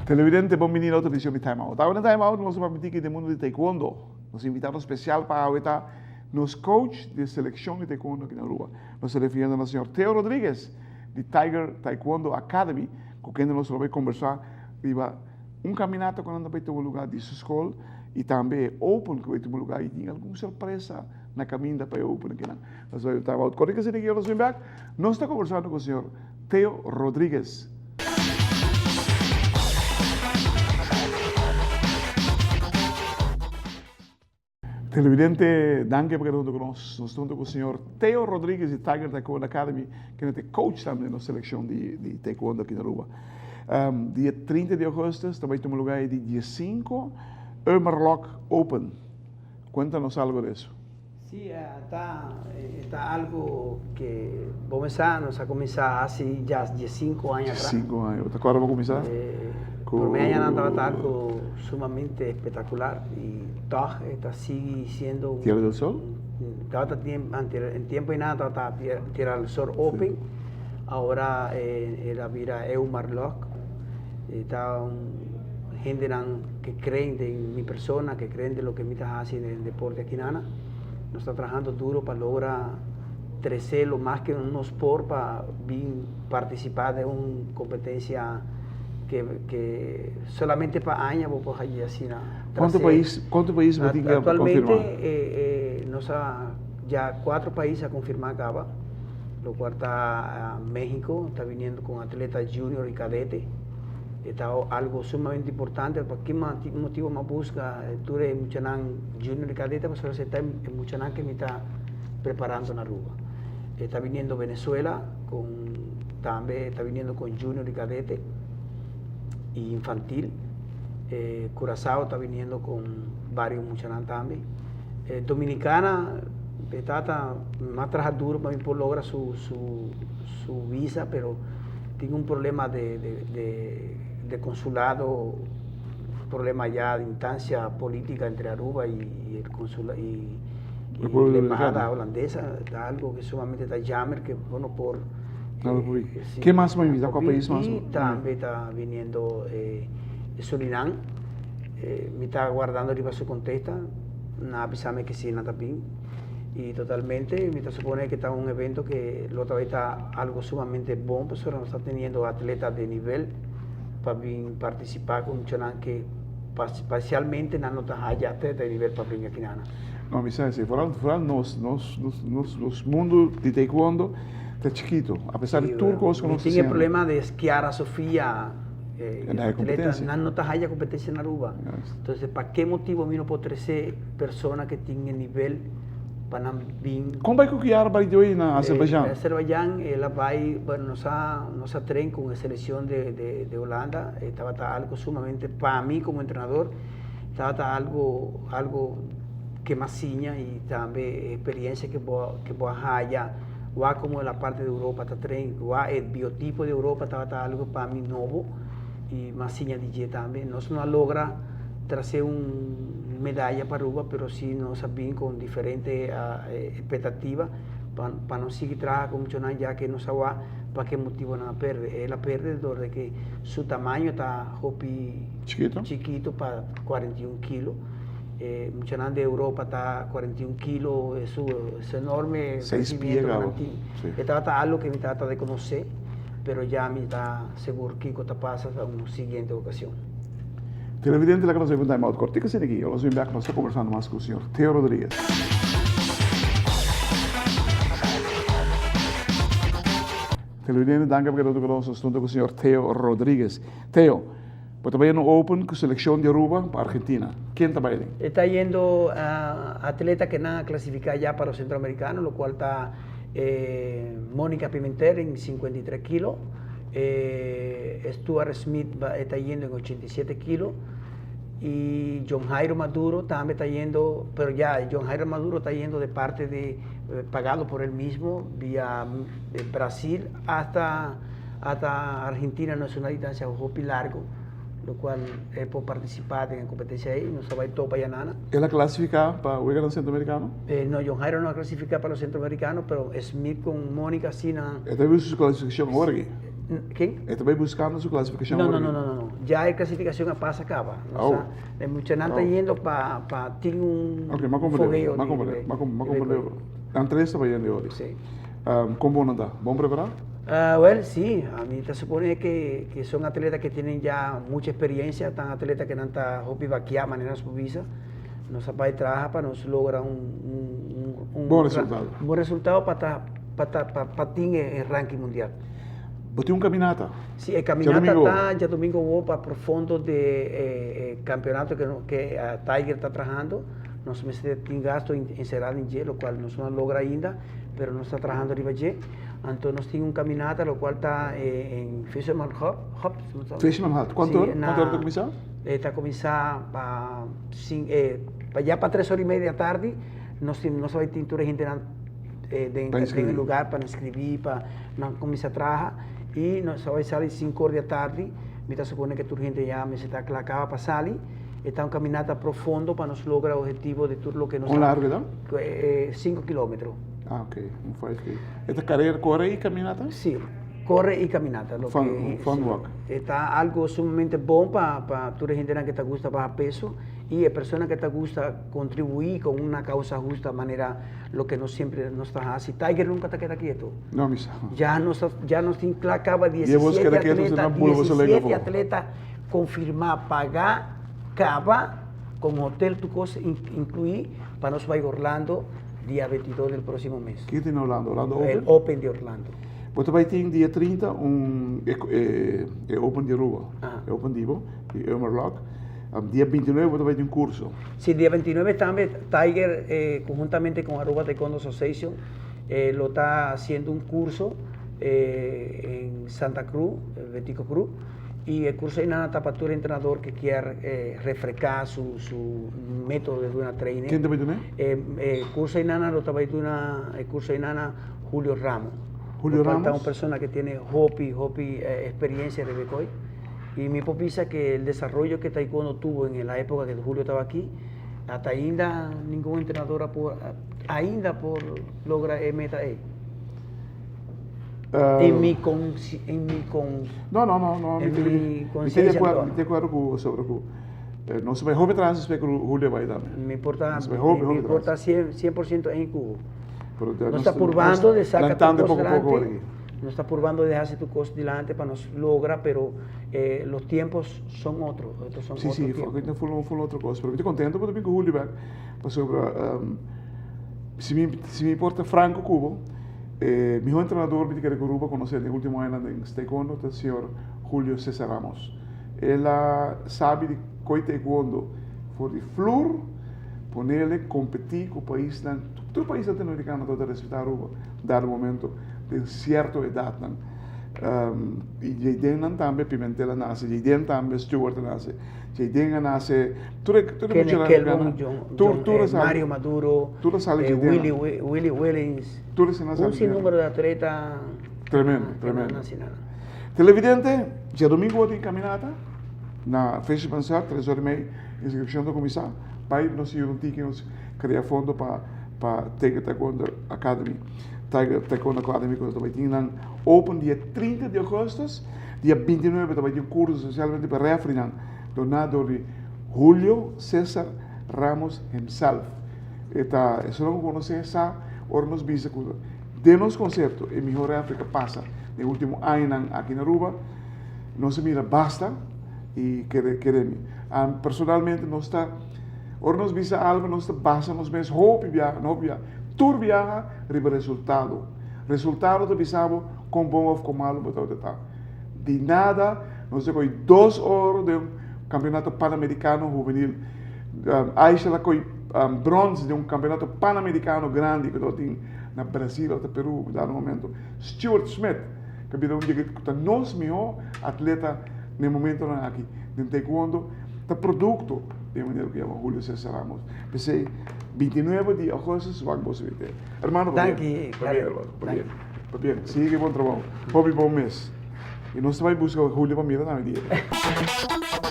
Televidente, bem-vindo a outra edição de Time Out. Agora no Time Out, nós vamos falar do mundo de taekwondo. Nosso invitado especial para hoje está nos coach de seleção de taekwondo aqui na rua. Nos referindo ao senhor Theo Rodrigues, de Tiger Taekwondo Academy, com quem nós vamos conversar sobre caminhada quando vai ter um lugar de sua escola e também open que vai ter um lugar e tem alguma surpresa na caminhada para o open aqui. Nós vamos Time Out. Corre que se aqui, nós estamos conversando com o senhor Theo Rodrigues. Televidente, danke por estar conosco. Nós estamos com o senhor Theo Rodrigues de Tiger Taekwondo Academy, que é coach também na seleção de taekwondo aqui na rua. Dia 30 de agosto, também temos lugar de dia 5, Umerlock Open. Conta-nos algo disso. Sí, está algo que vamos a comenzar hace ya 5 años atrás. 5 anos. Agora vamos começar? Por mí está algo sumamente espectacular y está sigue siendo... Tierra del Sol? En tiempo y nada estaba Tierra del Sol Open, sí. Ahora la vida Umerlock. Está gente que creen en mi persona, que creen de lo que me está haciendo en el deporte aquí en Ana. Nos está trabajando duro para lograr crecer lo más que un sport para participar de una competencia que solamente para años vos podés así. ¿Cuántos países va a actualmente ya 4 países a confirmar acaba, lo cual está México, está viniendo con atletas junior y cadete. Está algo sumamente importante, ¿por qué motivo más busca? Tú eres muchanan junior y cadete, pues ahora se está en muchanan que me está preparando en Aruba. Está viniendo Venezuela, también está viniendo con junior y cadete y infantil. Curazao está viniendo con varios muchanan también. Dominicana está más trabajando duro para por lograr su visa, pero tiene un problema de consulado, problema ya de instancia política entre Aruba y el consulado y la embajada holandesa, está algo que sumamente está llamar que bueno por sí, ¿qué más va a invitar? ¿Cuál país más? También está viniendo Surinam, me está guardando arriba su contesta, nada pisame que sí, nada bien. Y totalmente, me supone que está un evento que lo otra vez está algo sumamente bueno, pues ahora nos está teniendo atletas de nivel para participar con muchos que parcialmente no nos haya atletas de nivel para venir aquí en Ana. No, me dice, fuera los mundos de taekwondo está chiquito, a pesar de todo cosas que no se tiene el problema de esquiar a Sofía. Atletas no haya competencia en Aruba. Yes. Entonces, ¿para qué motivo no puedo ser personas que tienen nivel? Como vai que a vai hoje na Azerbaiyán? Azerbaiyán, ela vai, bueno, nos tren con la selección de Holanda, estaba algo sumamente, para mí como entrenador, estaba algo que más ciña y también experiencia que voy a hallar, o como en la parte de Europa, está tren, o el biotipo de Europa, estaba algo para mí nuevo y más ciña DJ también, no se logra traer una medalla para Aruba, pero sí nos saben con diferentes expectativas para no seguir trabajando con mucho nada, ya que no sabe para qué motivo no pierde. Él pierde de que su tamaño está chiquito para 41 kilos. Mucho nada de Europa está 41 kilos, es enorme. 6 pies. Está algo que me trata de conocer, pero ya me está seguro que está pasando a una siguiente ocasión. Televidente, la que nos ve un time out corto. ¿Qué se aquí? Los enviamos que nos está conversando más con el señor Theo Rodrigues. Televidente, danke por estar con nosotros. Estamos con el señor Theo Rodrigues. Theo, pues también no open con selección de Aruba para Argentina. ¿Quién está ahí? Está yendo atleta que nada clasifica ya para los centroamericanos, lo cual está Mónica Pimentel en 53 kilos. Stuart Smith está yendo en 87 kilos y John Jairo Maduro también está yendo, pero ya John Jairo Maduro está yendo de parte de pagado por él mismo vía Brasil hasta hasta Argentina no es una distancia hopi largo, lo cual es por participar en la competencia ahí, no se va a ir todo para allá. ¿Él ha clasificado para jugar en el centroamericano? No, John Jairo no ha clasificado para los centroamericanos, pero Smith con Mónica Sina. ¿Está buscando su clasificación ahora? ¿Quién? ¿Está buscando su clasificación No, ahora? no. Ya hay clasificación a pasa acaba. O sea, el muchacho está yendo para tiene un fogueo. Más complejo. Antes está yendo hoy. Sí. ¿Cómo no está? ¿Buen preparado? Bueno, sí, a mí se supone que son atletas que tienen ya mucha experiencia, están atletas que no están hopi vaquear manera su visa, nos aparte trabaja para nos lograr un buen resultado para tener el ranking mundial. ¿Vos tienes una caminata? Sí, el caminata está, ya domingo voy para profundo de campeonato que Tiger está trabajando, nos tiene gasto encerrado en Y, lo cual no se logra ainda, pero no está trabajando arriba Y. Entonces nos tiene un caminata, lo cual está en Fisherman Hut. Fisherman Hut. ¿Cuánto hora está comenzado? Está comenzado ya para 3 horas y media de la tarde, no se va a tintura gente en el lugar para inscribir, para no comenzar a trabajar, y nos va a salir 5 horas de la tarde, mientras se supone que tu gente ya me está que la acaba para salir, está un caminata profundo para nos lograr el objetivo de todo lo que nos... ¿Un largo, no? 5 kilómetros. Ah, ok. ¿Esta carrera corre y caminata? Sí, corre y caminata. Fun walk. Está algo sumamente bueno para tu gente que te gusta bajar peso y personas que te gusta contribuir con una causa justa, de manera lo que no siempre nos está haciendo. Tiger nunca te queda quieto. No, misa. Ya nos acaba 17 atletas confirmar, pagar, cava, con hotel, tu cosa incluir, para nos vaya a Orlando, día 22 del próximo mes. ¿Qué tiene Orlando? El Open de Orlando. Vos vai ter dia 30 Open de Aruba, Open Divo, de Rock. Día 29 vos vai ter curso. Sí, día 29 también Tiger, conjuntamente con Aruba Taekwondo Association, lo está haciendo un curso en Santa Cruz, Betico Cruz, y el curso de Nana Tapatura, entrenador que quiere refrescar su método de una training. ¿Quién te va a tener? El curso de Nana lo está el curso de Nana Julio Ramos. Julio Ramos. Es una persona que tiene hopi experiencia de Becoy. Y mi popisa que el desarrollo que Taekwondo tuvo en la época que Julio estaba aquí, hasta ainda ningún entrenador por logra meta ahí. No. Mi conciencia. Me acuerdo sobre o não se vai roubar atrás para que o Julio vai dar. Me importa 100% en Cuba. No está probando de sacar tu cosa delante. No está probando de dejarse tu cosa delante para nos logra, pero los tiempos son otros. Sí, fue otra cosa. Pero estoy contento porque tengo Julio back. Sobre, si me importa Franco Cubo, mi entrenador que quiere Cuba conocer en el último año en Taekwondo es el señor Julio César Ramos. Él sabe de que Taekwondo fue de flor, ponerle competir con el país, todo el país latinoamericano todo respetar Cuba, dar momento de cierta edad. Y Jaden también Pimentel nace, Jaden también Stewart nace, Jaden nace, Mario Maduro, Willy Willings, un sinnúmero de atletas. Tremendo. Televidente, ya domingo de caminata, na Fecha Pensar, 3 horas y media, inscripción do comissário, para nos ir que nos criar fundo para Tiger Taekwondo Academy. Tiger Taekwondo Academy, que vai ter Open dia 30 de agosto, dia 29 vai ter curso especialmente para refrinan, donado de Julio César Ramos himself. Isso não conhece essa, ora nos visa que denos concerto em Melhor África passa no último ano aqui na Aruba, não se mira basta e queremos. Personalmente não está, ora nos visa algo, não está basta, nos mês hope viaja, tur viaja, riba resultado. Resultado de bisabo com bom ou com malo, botar o detalhe. De nada, nós temos 2 horas de campeonato pan-americano juvenil. Aisha lá coi bronze de campeonato pan-americano grande que tem na Brasil, até Peru, no momento. Stuart Smith, que é um dia que está nos melhor atleta no momento aqui. De taekwondo, está produto de maneira que chama Julio César Ramos. Pensei, 29 de agosto, vamos a ver. Hermano, Thank you. Bien. Sigue buen trabajo. Bobby, buen mes. E non se vai in busca di Julio Palmiro, non mi dire.